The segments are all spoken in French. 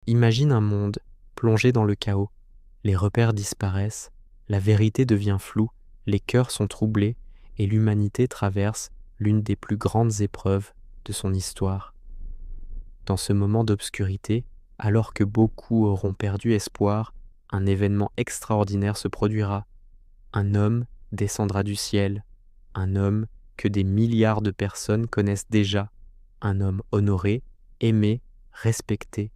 Imagine un monde plongé dans le chaos. Les repères disparaissent, la vérité devient floue, les cœurs sont troublés et l'humanité traverse l'une des plus grandes épreuves de son histoire. Dans ce moment d'obscurité, alors que beaucoup auront perdu espoir, un événement extraordinaire se produira. Un homme descendra du ciel, un homme que des milliards de personnes connaissent déjà, un homme honoré, aimé, respecté.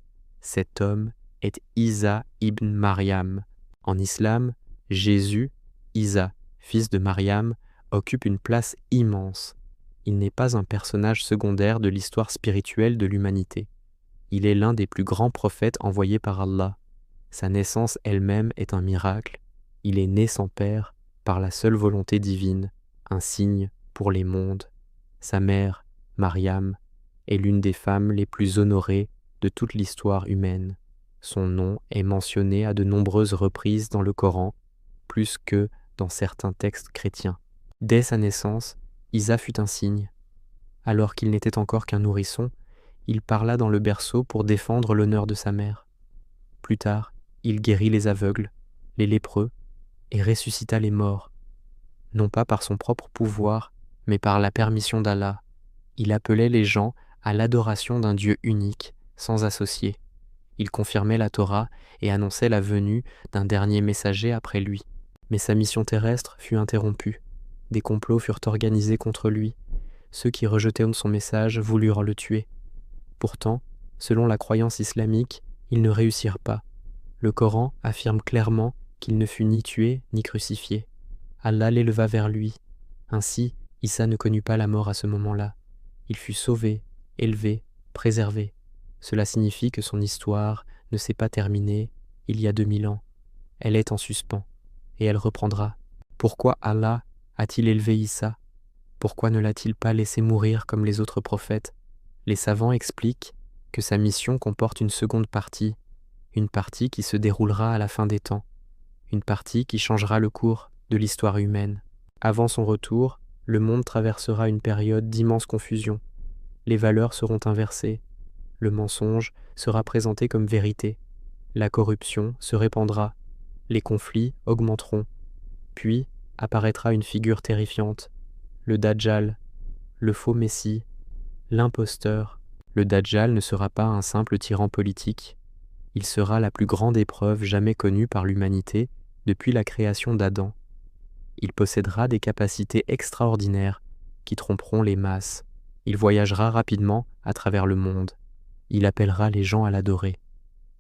Cet homme est Isa ibn Maryam. En islam, Jésus, Isa, fils de Maryam, occupe une place immense. Il n'est pas un personnage secondaire de l'histoire spirituelle de l'humanité. Il est l'un des plus grands prophètes envoyés par Allah. Sa naissance elle-même est un miracle. Il est né sans père, par la seule volonté divine, un signe pour les mondes. Sa mère, Maryam, est l'une des femmes les plus honorées de toute l'histoire humaine. Son nom est mentionné à de nombreuses reprises dans le Coran, plus que dans certains textes chrétiens. Dès sa naissance, Isa fut un signe. Alors qu'il n'était encore qu'un nourrisson, il parla dans le berceau pour défendre l'honneur de sa mère. Plus tard, il guérit les aveugles, les lépreux, et ressuscita les morts, non pas par son propre pouvoir, mais par la permission d'Allah. Il appelait les gens à l'adoration d'un Dieu unique, sans associé. Il confirmait la Torah et annonçait la venue d'un dernier messager après lui. Mais sa mission terrestre fut interrompue. Des complots furent organisés contre lui. Ceux qui rejetaient son message voulurent le tuer. Pourtant, selon la croyance islamique, ils ne réussirent pas. Le Coran affirme clairement qu'il ne fut ni tué ni crucifié. Allah l'éleva vers lui. Ainsi, Isa ne connut pas la mort à ce moment-là. Il fut sauvé, élevé, préservé. Cela signifie que son histoire ne s'est pas terminée il y a 2000 ans. Elle est en suspens, et elle reprendra. Pourquoi Allah a-t-il élevé Isa? Pourquoi ne l'a-t-il pas laissé mourir comme les autres prophètes? Les savants expliquent que sa mission comporte une seconde partie, une partie qui se déroulera à la fin des temps, une partie qui changera le cours de l'histoire humaine. Avant son retour, le monde traversera une période d'immense confusion. Les valeurs seront inversées, le mensonge sera présenté comme vérité, la corruption se répandra, les conflits augmenteront, puis apparaîtra une figure terrifiante, le Dajjal, le faux Messie, l'imposteur. Le Dajjal ne sera pas un simple tyran politique, il sera la plus grande épreuve jamais connue par l'humanité depuis la création d'Adam. Il possédera des capacités extraordinaires qui tromperont les masses. Il voyagera rapidement à travers le monde. Il appellera les gens à l'adorer.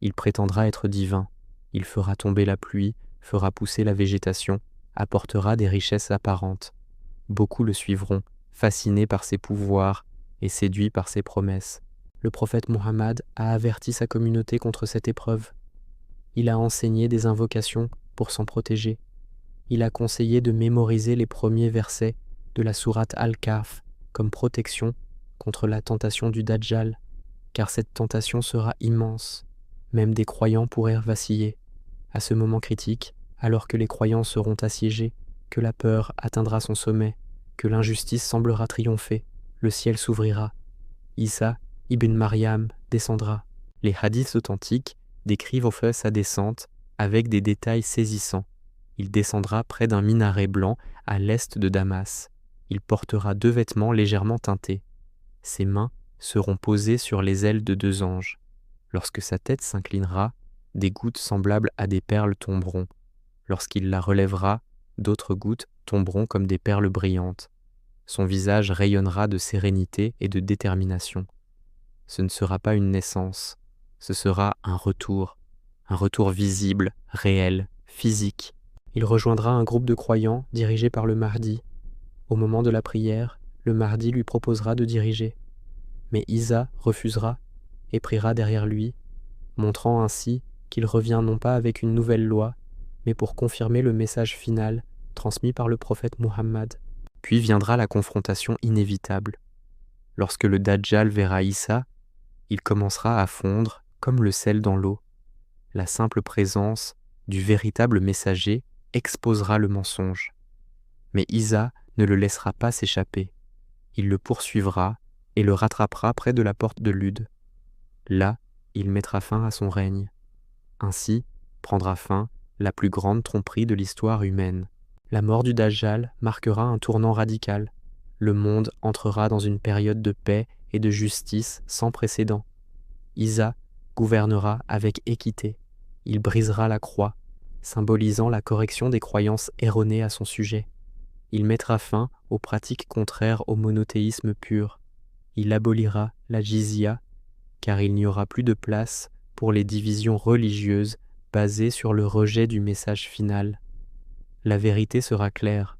Il prétendra être divin. Il fera tomber la pluie, fera pousser la végétation, apportera des richesses apparentes. Beaucoup le suivront, fascinés par ses pouvoirs et séduits par ses promesses. Le prophète Muhammad a averti sa communauté contre cette épreuve. Il a enseigné des invocations pour s'en protéger. Il a conseillé de mémoriser les premiers versets de la sourate Al-Kahf comme protection contre la tentation du Dajjal, car cette tentation sera immense. Même des croyants pourraient vaciller. À ce moment critique, alors que les croyants seront assiégés, que la peur atteindra son sommet, que l'injustice semblera triompher, le ciel s'ouvrira. Isa ibn Maryam descendra. Les hadiths authentiques décrivent au fait sa descente avec des détails saisissants. Il descendra près d'un minaret blanc à l'est de Damas. Il portera 2 vêtements légèrement teintés. Ses mains seront posées sur les ailes de 2 anges. Lorsque sa tête s'inclinera, des gouttes semblables à des perles tomberont. Lorsqu'il la relèvera, d'autres gouttes tomberont comme des perles brillantes. Son visage rayonnera de sérénité et de détermination. Ce ne sera pas une naissance, ce sera un retour visible, réel, physique. Il rejoindra un groupe de croyants dirigé par le Mahdi. Au moment de la prière, le Mahdi lui proposera de diriger. Mais Isa refusera et priera derrière lui, montrant ainsi qu'il revient non pas avec une nouvelle loi, mais pour confirmer le message final transmis par le prophète Muhammad. Puis viendra la confrontation inévitable. Lorsque le Dajjal verra Isa, il commencera à fondre comme le sel dans l'eau. La simple présence du véritable messager exposera le mensonge. Mais Isa ne le laissera pas s'échapper. Il le poursuivra et le rattrapera près de la porte de Lude. Là, il mettra fin à son règne. Ainsi prendra fin la plus grande tromperie de l'histoire humaine. La mort du Dajjal marquera un tournant radical. Le monde entrera dans une période de paix et de justice sans précédent. Isa gouvernera avec équité. Il brisera la croix, symbolisant la correction des croyances erronées à son sujet. Il mettra fin aux pratiques contraires au monothéisme pur. Il abolira la jizya, car il n'y aura plus de place pour les divisions religieuses basées sur le rejet du message final. La vérité sera claire,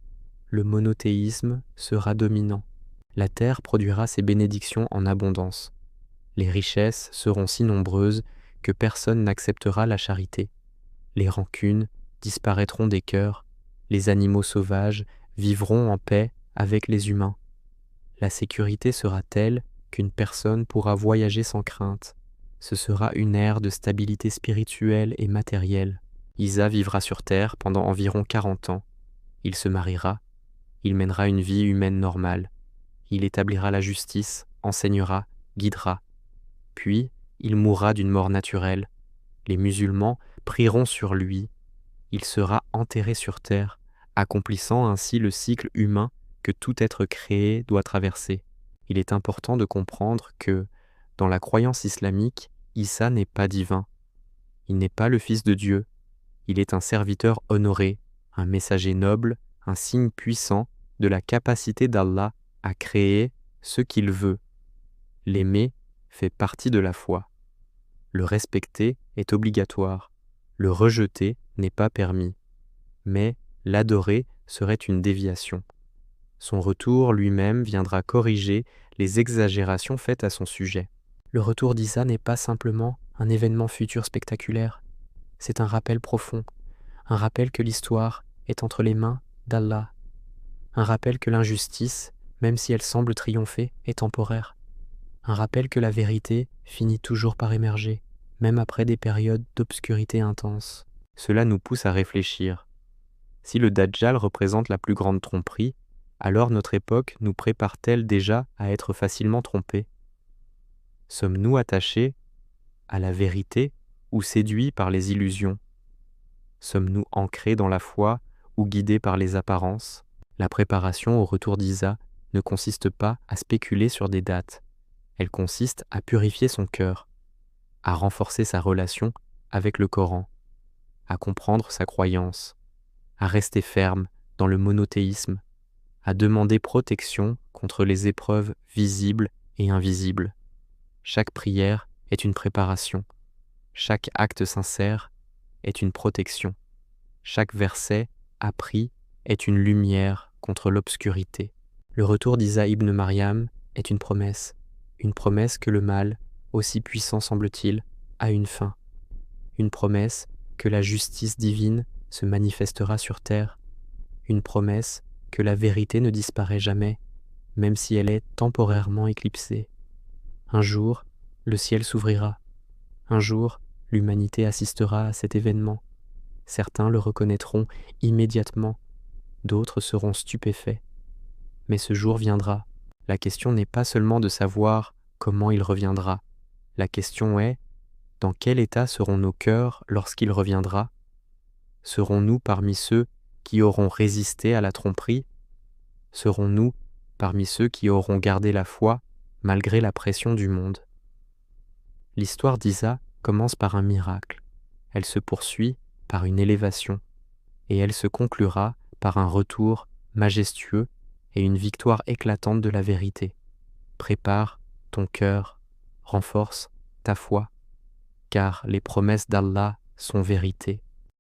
le monothéisme sera dominant. La terre produira ses bénédictions en abondance. Les richesses seront si nombreuses que personne n'acceptera la charité. Les rancunes disparaîtront des cœurs, les animaux sauvages vivront en paix avec les humains. La sécurité sera telle qu'une personne pourra voyager sans crainte. Ce sera une ère de stabilité spirituelle et matérielle. Isa vivra sur terre pendant environ 40 ans. Il se mariera, il mènera une vie humaine normale. Il établira la justice, enseignera, guidera. Puis, il mourra d'une mort naturelle. Les musulmans prieront sur lui. Il sera enterré sur terre, accomplissant ainsi le cycle humain que tout être créé doit traverser. Il est important de comprendre que, dans la croyance islamique, Isa n'est pas divin. Il n'est pas le Fils de Dieu. Il est un serviteur honoré, un messager noble, un signe puissant de la capacité d'Allah à créer ce qu'il veut. L'aimer fait partie de la foi. Le respecter est obligatoire. Le rejeter n'est pas permis. Mais l'adorer serait une déviation. Son retour lui-même viendra corriger les exagérations faites à son sujet. Le retour d'Isa n'est pas simplement un événement futur spectaculaire. C'est un rappel profond, un rappel que l'histoire est entre les mains d'Allah, un rappel que l'injustice, même si elle semble triompher, est temporaire, un rappel que la vérité finit toujours par émerger, même après des périodes d'obscurité intense. Cela nous pousse à réfléchir. Si le Dajjal représente la plus grande tromperie, alors notre époque nous prépare-t-elle déjà à être facilement trompés? Sommes-nous attachés à la vérité ou séduits par les illusions? Sommes-nous ancrés dans la foi ou guidés par les apparences? La préparation au retour d'Isa ne consiste pas à spéculer sur des dates. Elle consiste à purifier son cœur, à renforcer sa relation avec le Coran, à comprendre sa croyance, à rester ferme dans le monothéisme, à demander protection contre les épreuves visibles et invisibles. Chaque prière est une préparation. Chaque acte sincère est une protection. Chaque verset appris est une lumière contre l'obscurité. Le retour d'Isa ibn Maryam est une promesse que le mal, aussi puissant semble-t-il, a une fin. Une promesse que la justice divine se manifestera sur terre. Une promesse que la vérité ne disparaît jamais, même si elle est temporairement éclipsée. Un jour, le ciel s'ouvrira. Un jour, l'humanité assistera à cet événement. Certains le reconnaîtront immédiatement, d'autres seront stupéfaits. Mais ce jour viendra. La question n'est pas seulement de savoir comment il reviendra. La question est, dans quel état seront nos cœurs lorsqu'il reviendra? Serons-nous parmi ceux qui auront résisté à la tromperie? Serons-nous parmi ceux qui auront gardé la foi malgré la pression du monde? L'histoire d'Isa commence par un miracle. Elle se poursuit par une élévation, et elle se conclura par un retour majestueux et une victoire éclatante de la vérité. Prépare ton cœur, renforce ta foi, car les promesses d'Allah sont vérité.